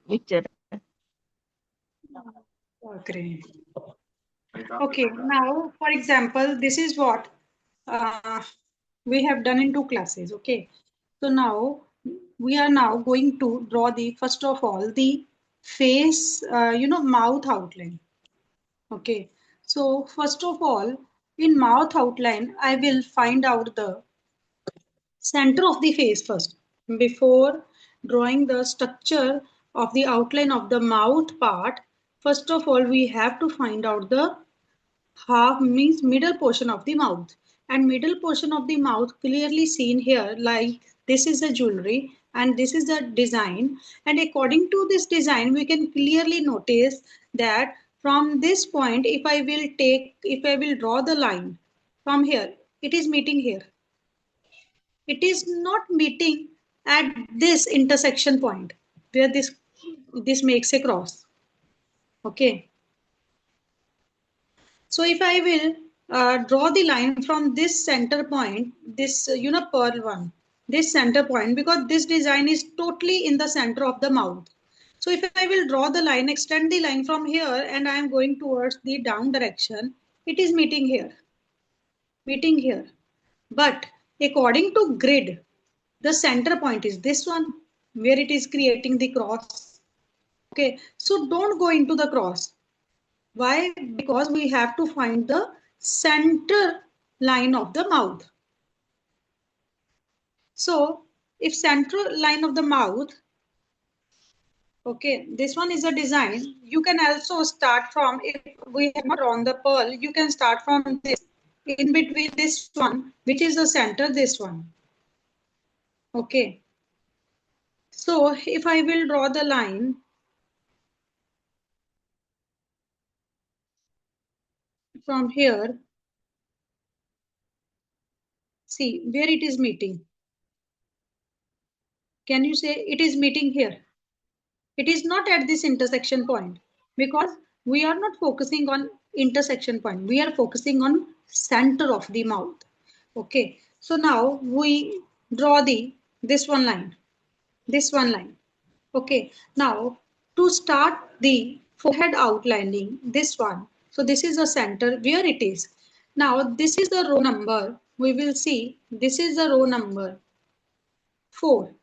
picture. Great. Okay, now for example, this is what uh, we have done in two classes. Okay, so now we are now going to draw the first of all the face, mouth outline. Okay, so first of all, in mouth outline, I will find out the center of the face first before drawing the structure of the outline of the mouth part. First of all, we have to find out the half means middle portion of the mouth, and middle portion of the mouth clearly seen here, like this is the jewelry and this is the design, and according to this design we can clearly notice that from this point, if I will draw the line from here, it is meeting here, it is not meeting at this intersection point where this makes a cross. Okay, so if I will draw the line from this center point, this pearl one, this center point, because this design is totally in the center of the mouth. So if I will draw the line, extend the line from here, and I am going towards the down direction, it is meeting here. But according to grid, the center point is this one, where it is creating the cross. Okay, so don't go into the cross. Why? Because we have to find the center line of the mouth. So if central line of the mouth, okay, this one is a design. You can also start from, if we have not drawn the pearl, you can start from this, in between this one, which is the center, this one. Okay. So if I will draw the line from here, see where it is meeting. Can you say it is meeting here? It is not at this intersection point, because we are not focusing on intersection point. We are focusing on center of the mouth. Okay. So now we draw this one line. This one line. Okay. Now to start the forehead outlining, this one. So this is the center where it is. Now this is the row number. We will see this is the row number 4.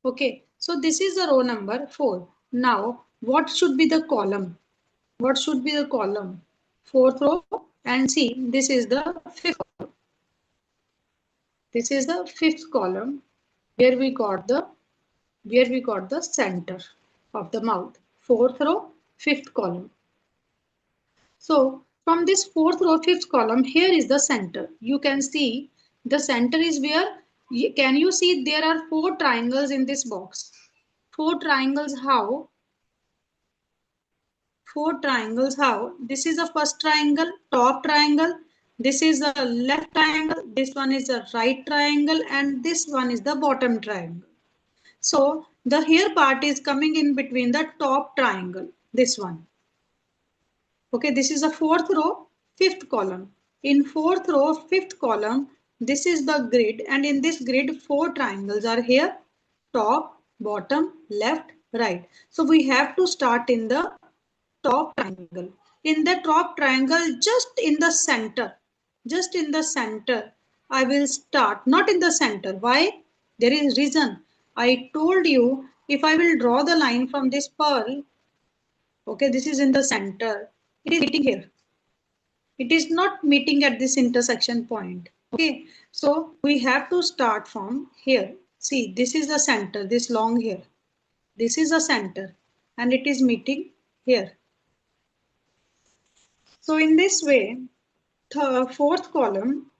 Okay, so this is the row number 4. Now, what should be the column? What should be the column? Fourth row, and see, this is the fifth column. This is the fifth column where we got the center of the mouth. Fourth row, fifth column. So from this fourth row, fifth column, here is the center. You can see the center is where, can you see there are 4 triangles in this box? 4 triangles how? 4 triangles how? This is the first triangle, top triangle. This is the left triangle. This one is the right triangle, and this one is the bottom triangle. So the here part is coming in between the top triangle. This one. Okay, this is the fourth row, fifth column. In fourth row, fifth column, this is the grid, and in this grid, 4 triangles are here: top, bottom, left, right. So we have to start in the top triangle. In the top triangle, just in the center, I will start, not in the center. Why? There is reason. I told you, if I will draw the line from this pearl, okay, this is in the center, it is meeting here. It is not meeting at this intersection point. Okay, so we have to start from here. See, this is the center, this long here. This is the center, and it is meeting here. So in this way, fourth column,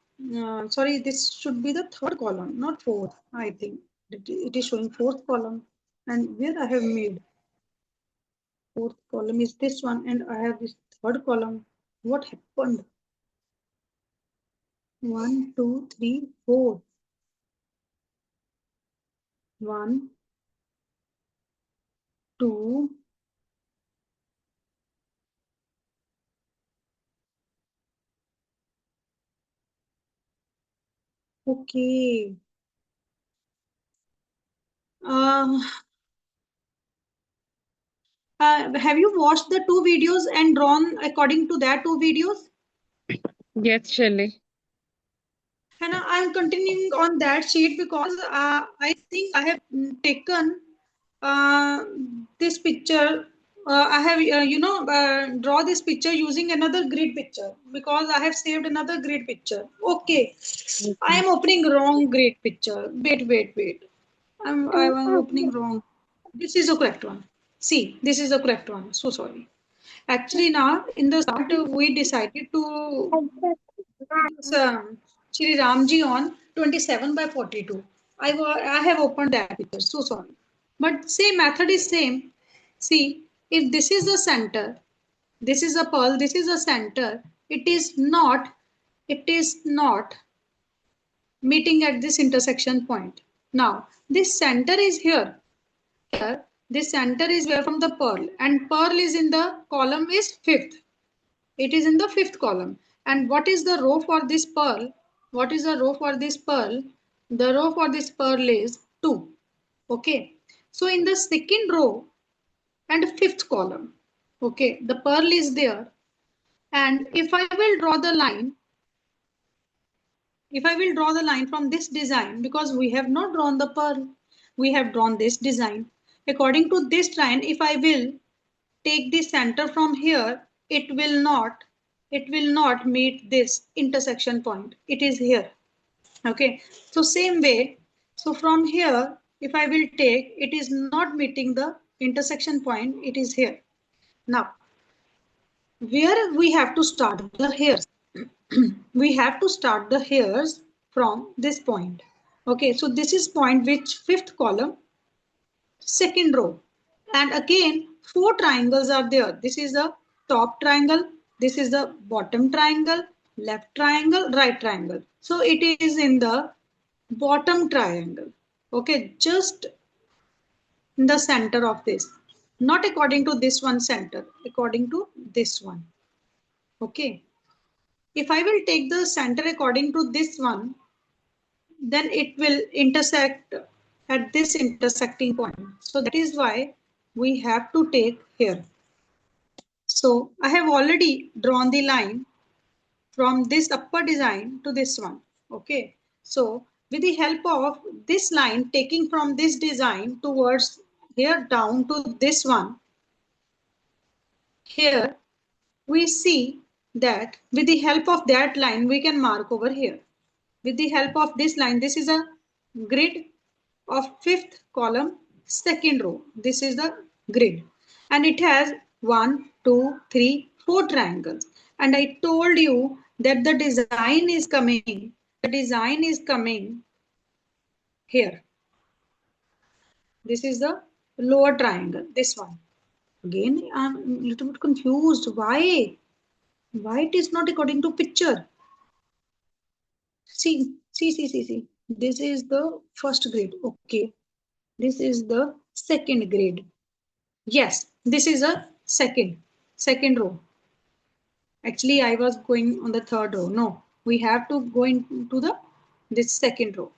sorry, this should be the third column, not fourth, I think. It is showing fourth column, and where I have made fourth column is this one, and I have this third column. What happened? 1, 2, 3, 4. 1, 2, okay. Uh, Have you watched the two videos and drawn according to that two videos? Yes, Shelley. And I'm continuing on that sheet because I think I have taken uh, this picture. I have, draw this picture using another grid picture because I have saved another grid picture. Okay, I Okay. am opening wrong grid picture. Wait. I'm opening wrong. This is the correct one. See, this is the correct one. So sorry. Actually, now in the start, we decided to this Shree Ram Ji on 27 by 42. I have opened that picture. So sorry. But same method is same. See, if this is the center, this is a pearl, this is a center. It is not meeting at this intersection point. Now, this center is here. Here, this center is where from the pearl, and pearl is in the column is fifth. It is in the fifth column. And what is the row for this pearl? What is the row for this pearl? The row for this pearl is 2. Okay. So in the second row and fifth column, okay, the pearl is there. And if I will draw the line, if I will draw the line from this design, because we have not drawn the pearl, we have drawn this design. According to this line, if I will take the center from here, it will not meet this intersection point. It is here. Okay. So same way, so from here, if I will take, it is not meeting the intersection point. It is here. Now, where we have to start the hairs? We have to start the hairs from this point. Okay. So this is point which fifth column, second row. And again, four triangles are there. This is the top triangle, this is the bottom triangle, left triangle, right triangle. So it is in the bottom triangle. Okay, just in the center of this. Not according to this one center, according to this one. Okay. If I will take the center according to this one, then it will intersect at this intersecting point. So that is why we have to take here. So I have already drawn the line from this upper design to this one. Okay. So with the help of this line taking from this design towards here down to this one, here we see that with the help of that line we can mark over here. With the help of this line, this is a grid of fifth column, second row. This is the grid. And it has 1, 2, 3, 4 triangles. And I told you that the design is coming here. This is the lower triangle, this one. Again, I'm a little bit confused. Why? Why it is not according to picture? See. This is the first grade. Okay. This is the second grade. Yes, this is a second row. Actually, I was going on the third row. No, we have to go into the this second row.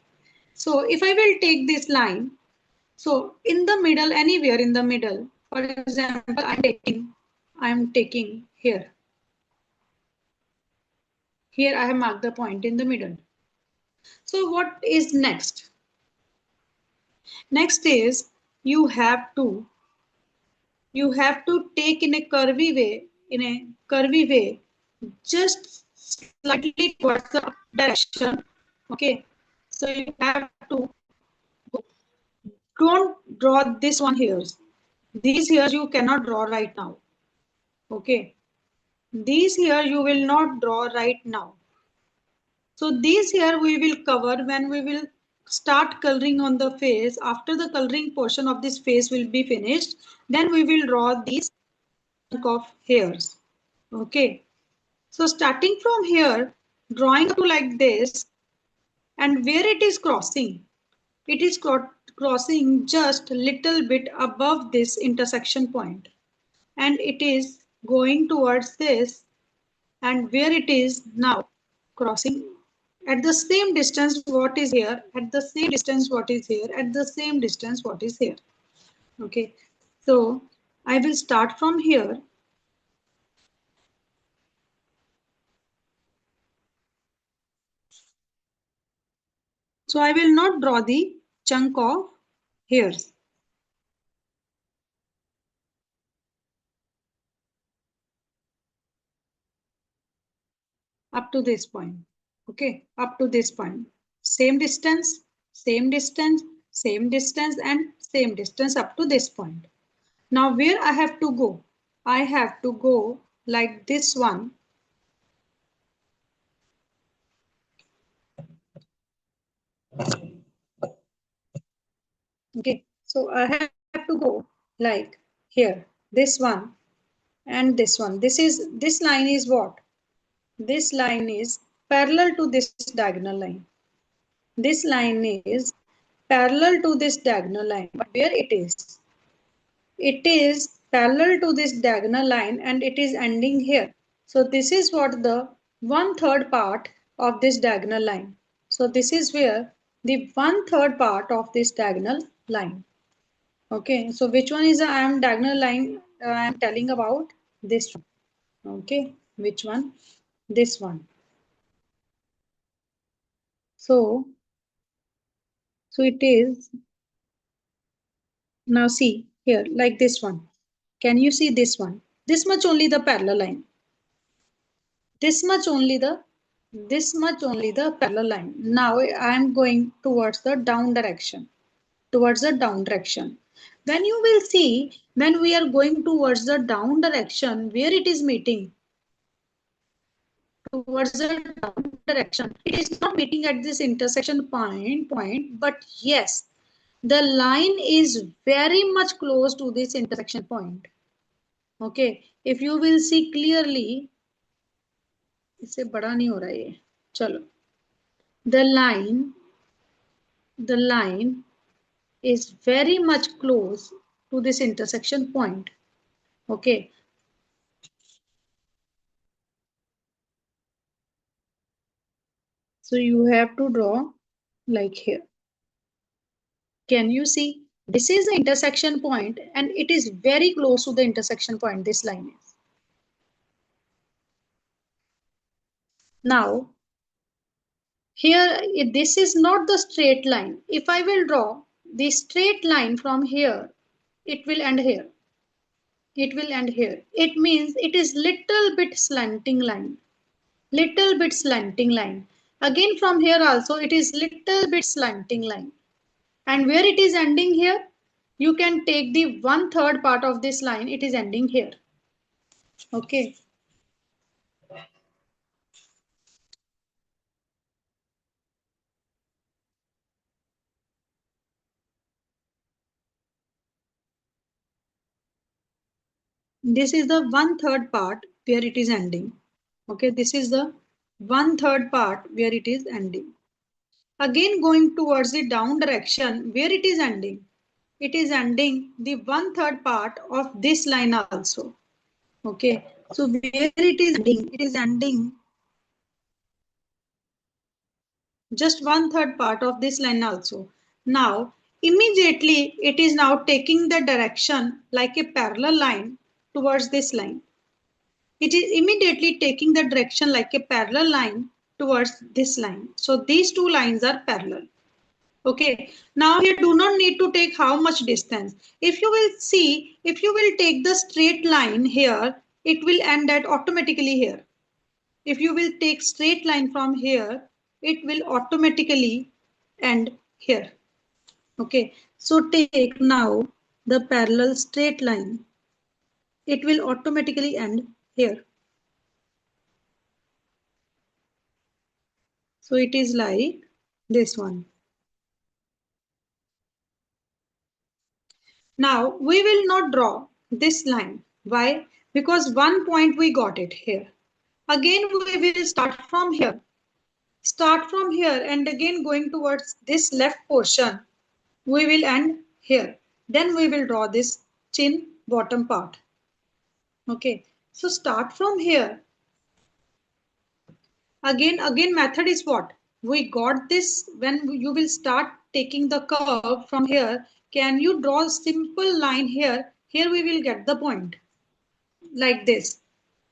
So if I will take this line, so in the middle, anywhere in the middle, for example, I'm taking here. Here I have marked the point in the middle. So what is next? Next is you have to take in a curvy way just slightly towards the direction. Okay, so you have to don't draw this one here. These here you cannot draw right now. Okay, these here you will not draw right now. So these here we will cover when we will start coloring on the face. After the coloring portion of this face will be finished, then we will draw these of hairs. Okay. So starting from here, drawing to like this, and where it is crossing just a little bit above this intersection point, and it is going towards this, and where it is now crossing at the same distance what is here, at the same distance what is here, at the same distance what is here. Okay, so I will start from here. So I will not draw the chunk of hairs. Up to this point. Okay, up to this point. Same distance, same distance, same distance, and same distance up to this point. Now where I have to go? I have to go like this one. Okay, so I have to go like here, this one and this one. This line is what? This line is parallel to this diagonal line. This line is parallel to this diagonal line. But where it is? It is parallel to this diagonal line and it is ending here. So this is what the 1/3 part of this diagonal line. So this is where the 1/3 part of this diagonal line. Okay, so which one is the I am diagonal line I am telling about? This one. Okay, which one? This one. So, so it is, now see here, like this one. Can you see this one? This much only the parallel line. This much only the parallel line. Now I am going towards the down direction. Towards the down direction. When you will see, when we are going towards the down direction, where it is meeting? Towards the down direction. It is not meeting at this intersection point, but yes, the line is very much close to this intersection point. Okay, if you will see clearly, इससे बड़ा नहीं हो रहा ये, चलो, the line is very much close to this intersection point. Okay, so you have to draw like here. Can you see? This is the intersection point and it is very close to the intersection point, this line is. Now, here, this is not the straight line. If I will draw the straight line from here, it will end here. It will end here. It means it is little bit slanting line. Little bit slanting line. Again from here also it is little bit slanting line. And where it is ending here, you can take the 1/3 part of this line, it is ending here. Okay. This is the 1/3 part where it is ending. Okay, this is the 1/3 part where it is ending. Again going towards the down direction where it is ending. It is ending the 1/3 part of this line also. Okay, so where it is ending just 1/3 part of this line also. Now, immediately it is now taking the direction like a parallel line towards this line. It is immediately taking the direction like a parallel line towards this line. So these two lines are parallel. Okay, now here do not need to take how much distance. If you will see, if you will take the straight line here, it will end at automatically here. If you will take straight line from here, it will automatically end here. Okay, so take now the parallel straight line. It will automatically end here. So it is like this one. Now we will not draw this line. Why? Because one point we got it here. Again we will start from here. Start from here and again going towards this left portion. We will end here. Then we will draw this chin bottom part. Okay. So start from here. Again method is what? We got this when you will start taking the curve from here. Can you draw a simple line here? Here we will get the point like this.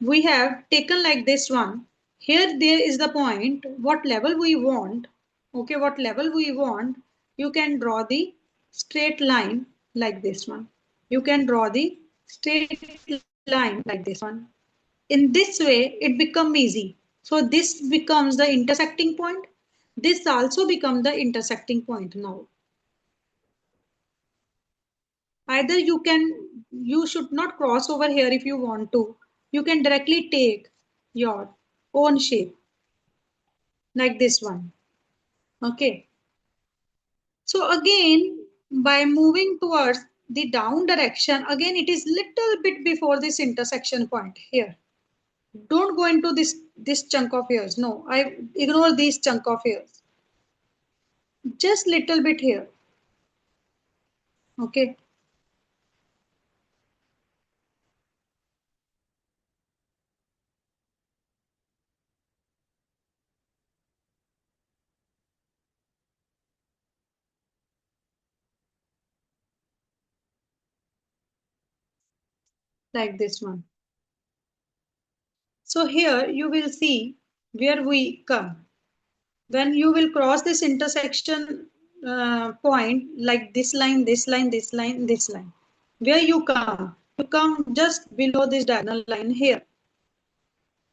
We have taken like this one. Here there is the point, what level we want. Okay, what level we want. You can draw the straight line like this one. You can draw the straight line like this one. In this way, it becomes easy. So this becomes the intersecting point. This also becomes the intersecting point now. Either you should not cross over here if you want to. You can directly take your own shape like this one. Okay. So again, by moving towards the down direction, again it is little bit before this intersection point here. Don't go into this chunk of hairs. No, I ignore this chunk of hairs. Just little bit here. Okay. Like this one. So here you will see where we come. When you will cross this intersection point like this line, this line, this line, this line, where you come just below this diagonal line here.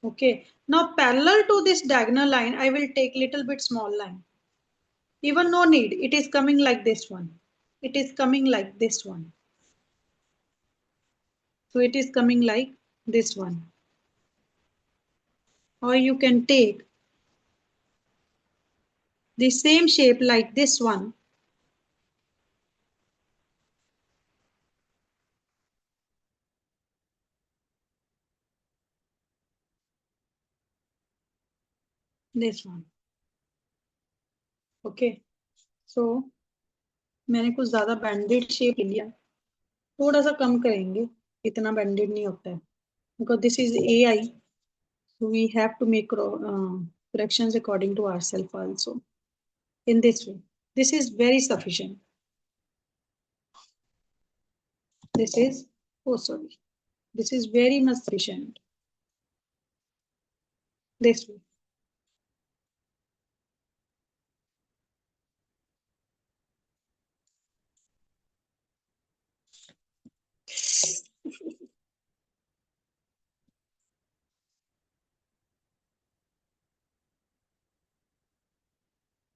Okay. Now parallel to this diagonal line, I will take little bit small line. Even no need. It is coming like this one. It is coming like this one. So it is coming like this one. Or you can take the same shape like this one. This one. Okay so मैंने कुछ ज्यादा बैंडेड shape ले लिया थोड़ा सा कम करेंगे इतना बैंडेड नहीं होता है because this is a I so we have to make corrections according to ourselves also in this way this is very sufficient this is oh sorry this is very much sufficient this way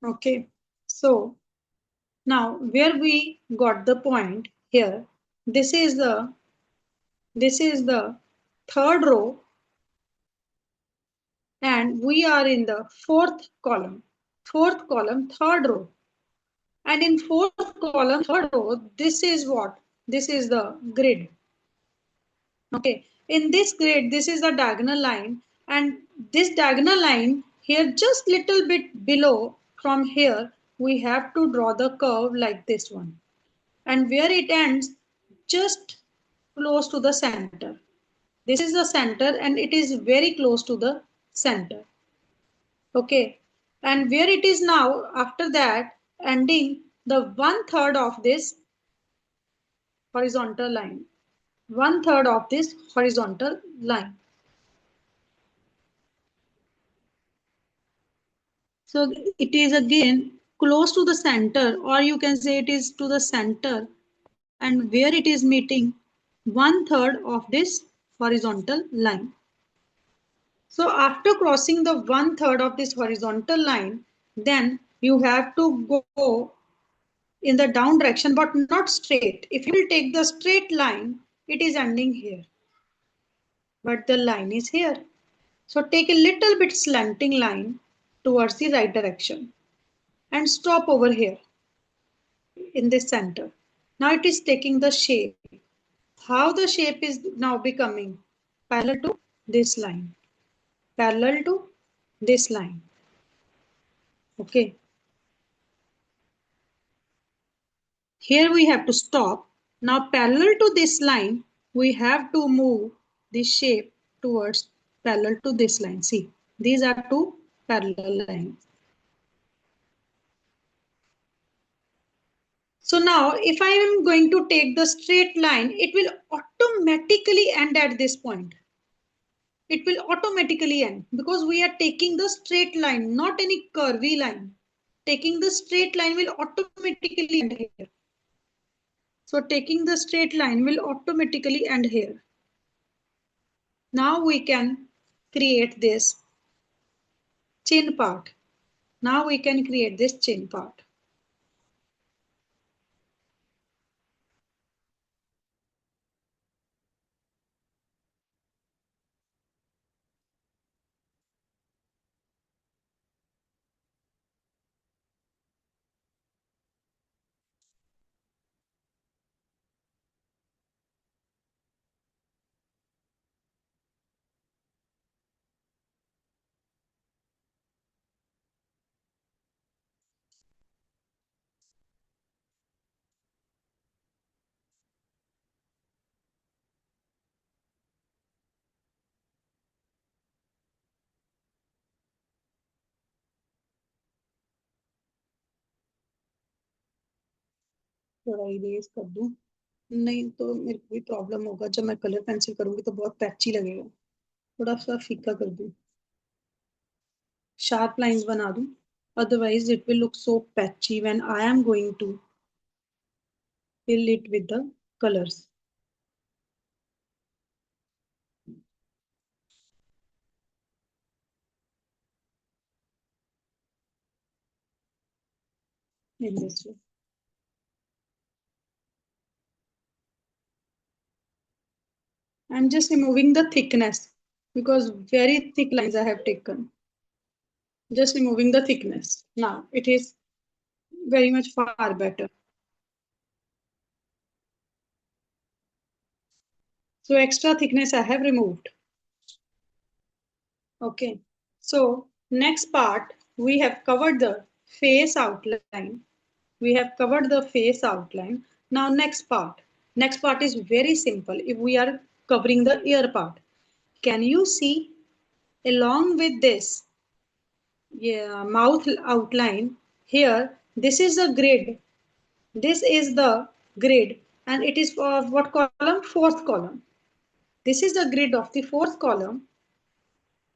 okay so now where we got the point here this is the this is the third row and we are in the fourth column third row and in fourth column third row this is what this is the grid okay in this grid this is the diagonal line and this diagonal line here just little bit below from here we have to draw the curve like this one and where it ends just close to the center this is the center and it is very close to the center okay and where it is now after that ending the one third of this horizontal line one third of this horizontal line so it is again close to the center or you can say it is to the center and where it is meeting one third of this horizontal line so after crossing the one third of this horizontal line then you have to go in the down direction but not straight. If you will take the straight line, it is ending here. But the line is here. So take a little bit slanting line towards the right direction and stop over here in this center. Now it is taking the shape. How the shape is now becoming parallel to this line. Parallel to this line. Okay. Here we have to stop. Now parallel to this line, we have to move the shape towards parallel to this line. See, these are two parallel lines. So now if I am going to take the straight line, it will automatically end at this point. It will automatically end because we are taking the straight line, not any curvy line. Taking the straight line will automatically end here. So taking the straight line will automatically end here. Now we can create this chin part. Now we can create this chin part. थोड़ा erase कर दूं, नहीं तो मेरे को भी problem होगा, जब मैं कलर पेंसिल करूंगी तो बहुत पैची लगेगा। थोड़ा सा फीका कर दूं, sharp lines बना दूं, otherwise it will look so patchy when I am going to fill it with the colors in this way. I'm just removing the thickness because very thick lines I have taken. Just removing the thickness. Now it is very much far better. So extra thickness I have removed. Okay. So next part, we have covered the face outline. We have covered the face outline. Now next part. Next part is very simple. If we are covering the ear part, can you see along with this, yeah, mouth outline here? This is a grid. This is the grid, and it is for what column? Fourth column. This is the grid of the fourth column,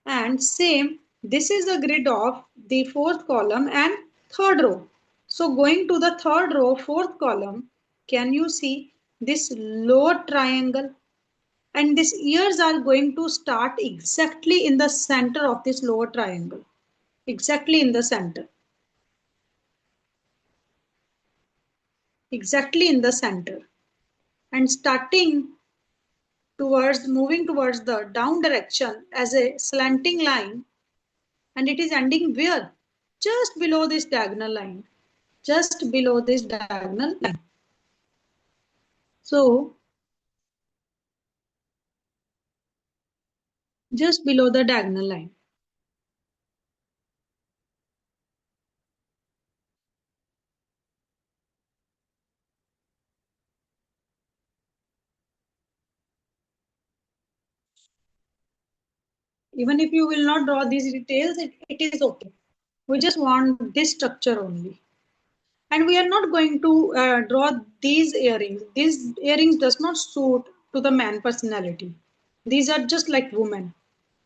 and same, this is the grid of the fourth column and third row. So going to the third row, fourth column, can you see this lower triangle? And these ears are going to start exactly in the center of this lower triangle. Exactly in the center. Exactly in the center. And starting towards, moving towards the down direction as a slanting line, and it is ending where? Just below this diagonal line. Just below this diagonal line. So just below the diagonal line. Even if you will not draw these details, it is okay. We just want this structure only. And we are not going to draw these earrings. These earrings does not suit to the man personality. These are just like women.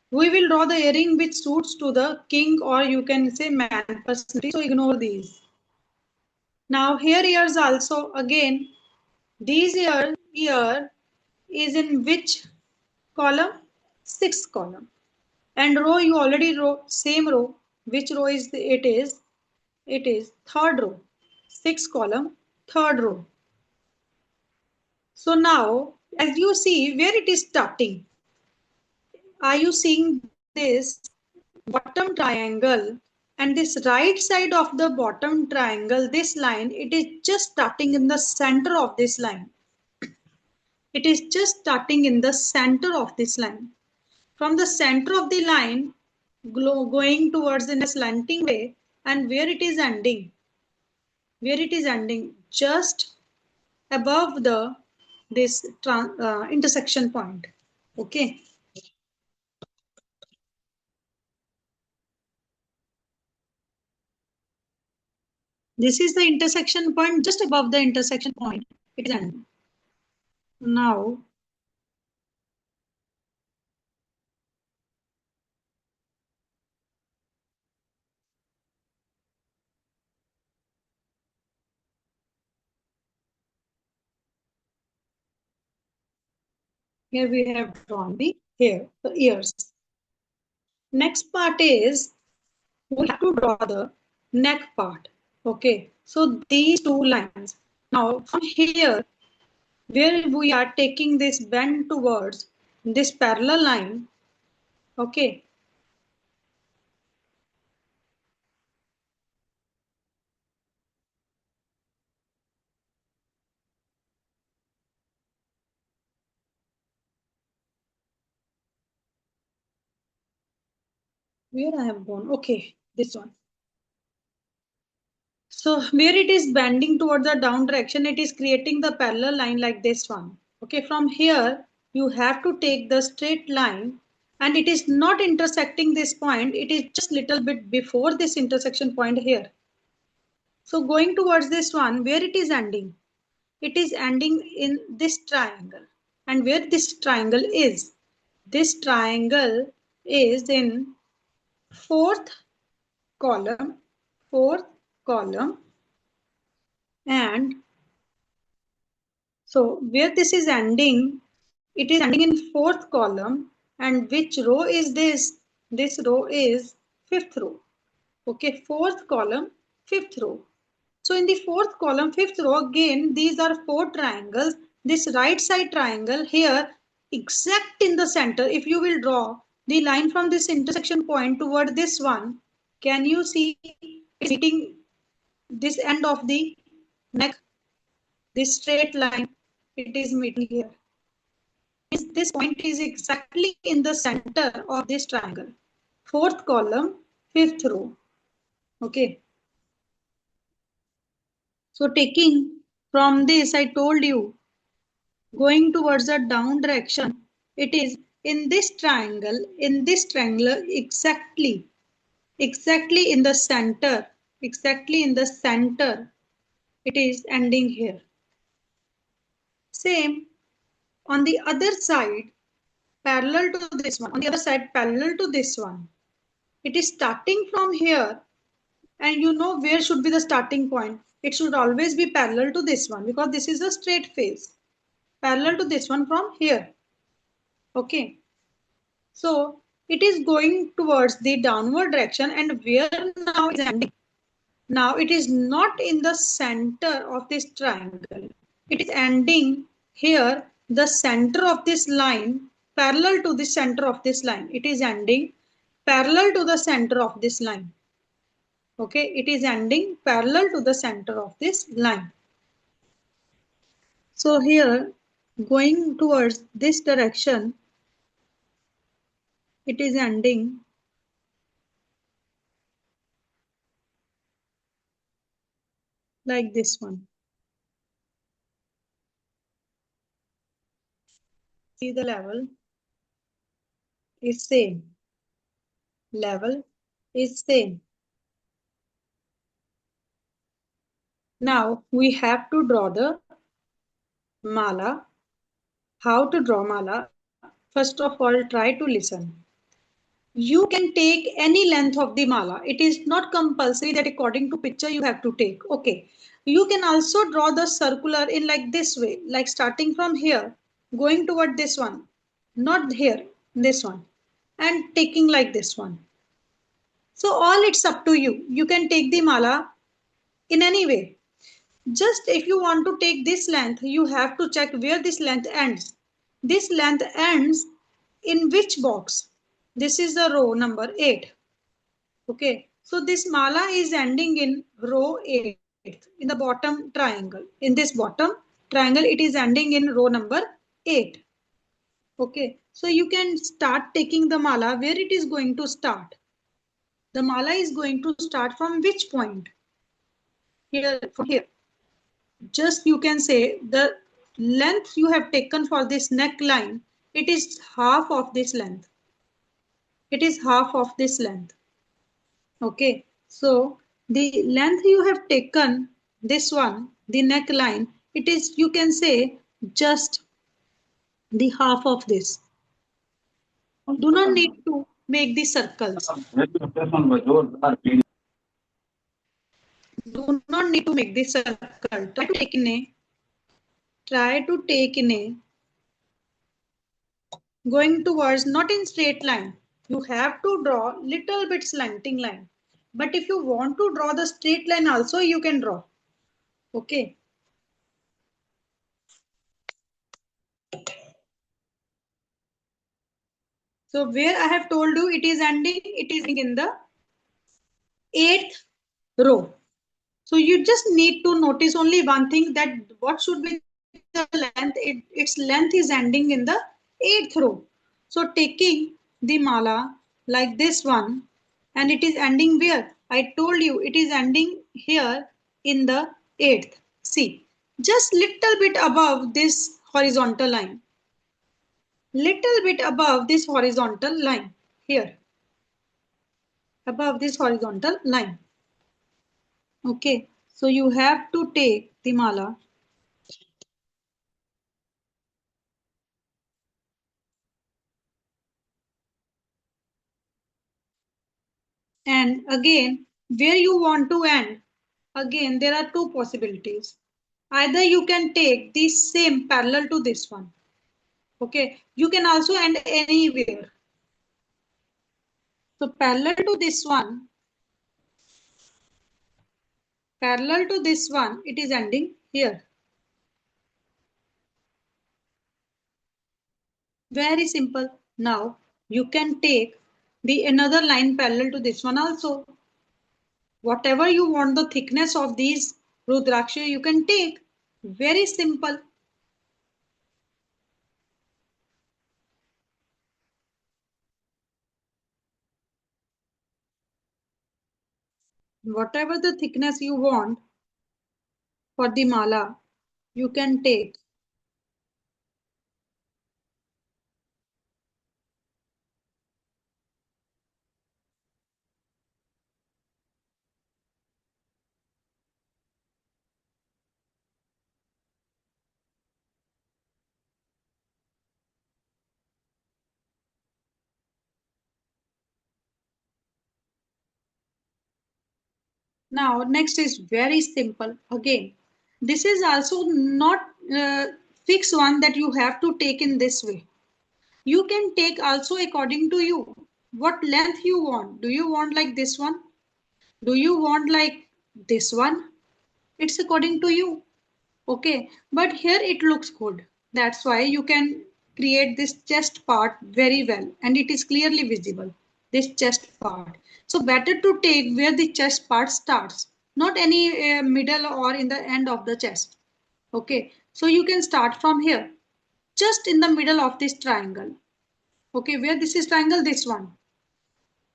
We will draw the earring which suits to the king, or you can say man personality. So ignore these. Now here ears also again. These ear is in which column? Sixth column. And row you already row same row. Which row is it is? It is third row. Sixth column, third row. So now, as you see where it is starting, are you seeing this bottom triangle? And this right side of the bottom triangle, this line, it is just starting in the center of this line. It is just starting in the center of this line. From the center of the line, going towards in a slanting way, and where it is ending? Where it is ending? Just above the this intersection point. Okay. This is the intersection point. Just above the intersection point, it is ending. Now, here we have drawn the hair, the ears. Next part is we have to draw the neck part. Okay, so these two lines. Now from here, where we are taking this bend towards this parallel line, okay, where I have gone, okay, this one. So where it is bending toward the down direction, it is creating the parallel line like this one. Okay, from here, you have to take the straight line and it is not intersecting this point. It is just little bit before this intersection point here. So going towards this one, where it is ending? It is ending in this triangle. And where this triangle is? This triangle is in fourth column, fourth column, and so where this is ending, it is ending in fourth column. And which row is this? This row is fifth row. Okay, fourth column, fifth row. So in the fourth column, fifth row, again, these are four triangles. This right side triangle here, exact in the center, if you will draw the line from this intersection point toward this one, can you see it's meeting this end of the neck, this straight line, it is meeting here. This point is exactly in the center of this triangle. Fourth column, fifth row. Okay. So taking from this, I told you, going towards the down direction, it is in this triangle, exactly in the center, exactly in the center, it is ending here. Same on the other side, parallel to this one, on the other side, parallel to this one. It is starting from here, and you know where should be the starting point. It should always be parallel to this one because this is a straight face. Parallel to this one from here. Okay. So it is going towards the downward direction, and where now is ending. Now it is not in the center of this triangle. It is ending here, the center of this line, parallel to the center of this line. It is ending parallel to the center of this line. Okay, it is ending parallel to the center of this line. So here, going towards this direction, it is ending like this one. See, the level is same. Level is same. Now we have to draw the mala. How to draw mala? First of all, try to listen. You can take any length of the mala. It is not compulsory that according to picture you have to take. Okay. You can also draw the circular in like this way, like starting from here, going toward this one, not here, this one, and taking like this one. So all it's up to you. You can take the mala in any way. Just if you want to take this length, you have to check where this length ends. This length ends in which box? This is the row number 8. Okay, so this mala is ending in row 8 in the bottom triangle. In this bottom triangle, it is ending in row number 8. Okay, so you can start taking the mala where it is going to start. The mala is going to start from which point? Here, from here. Just you can say the length you have taken for this neckline, it is half of this length. It is half of this length. Okay, so The length you have taken, this one, the neckline, it is, you can say, just the half of this. Do not need to make the circles. Do not need to make the circle. Try to take in a going towards, not in straight line. You have to draw little bit slanting line. But if you want to draw the straight line also, you can draw. Okay. So where I have told you it is ending, it is in the 8th row. So you just need to notice only one thing, that what should be the length. Its length is ending in the 8th row. So taking the mala like this one, and it is ending where? I told you it is ending here in the 8th. See, just little bit above this horizontal line. Little bit above this horizontal line. Here. Above this horizontal line. Okay. So you have to take the mala and again where you want to end. Again, there are two possibilities. Either you can take the same parallel to this one. Okay, you can also end anywhere. So parallel to this one, it is ending here. Very simple. Now you can take the another line parallel to this one also. Whatever you want the thickness of these rudraksha, you can take. Very simple. Whatever the thickness you want for the mala, you can take. Now, next is very simple. Again, this is also not fixed one that you have to take in this way. You can take also according to you. What length you want? Do you want like this one? Do you want like this one? It's according to you. Okay, but here it looks good. That's why you can create this chest part very well, and it is clearly visible, this chest part. So better to take where the chest part starts, not any middle or in the end of the chest. Okay, so you can start from here, just in the middle of this triangle. Okay, where this is triangle, this one,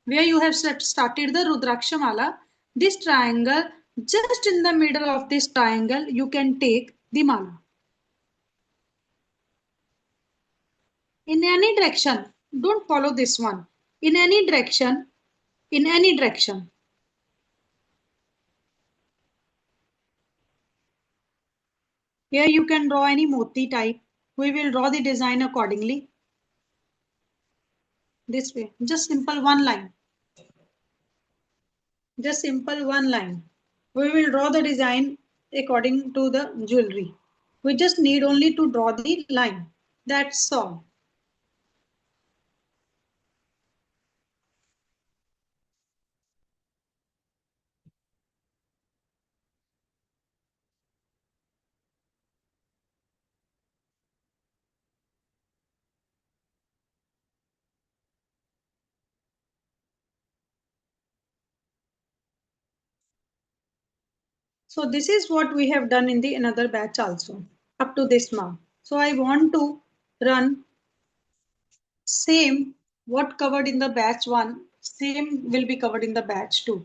where you have started the Rudraksha Mala, this triangle, just in the middle of this triangle, you can take the mala. In any direction, don't follow this one. In any direction, in any direction. Here you can draw any moti type. We will draw the design accordingly. This way, just simple one line. Just simple one line. We will draw the design according to the jewelry. We just need only to draw the line. That's all. So this is what we have done in the another batch also up to this mark. So I want to run same what covered in the batch 1, same will be covered in the batch 2.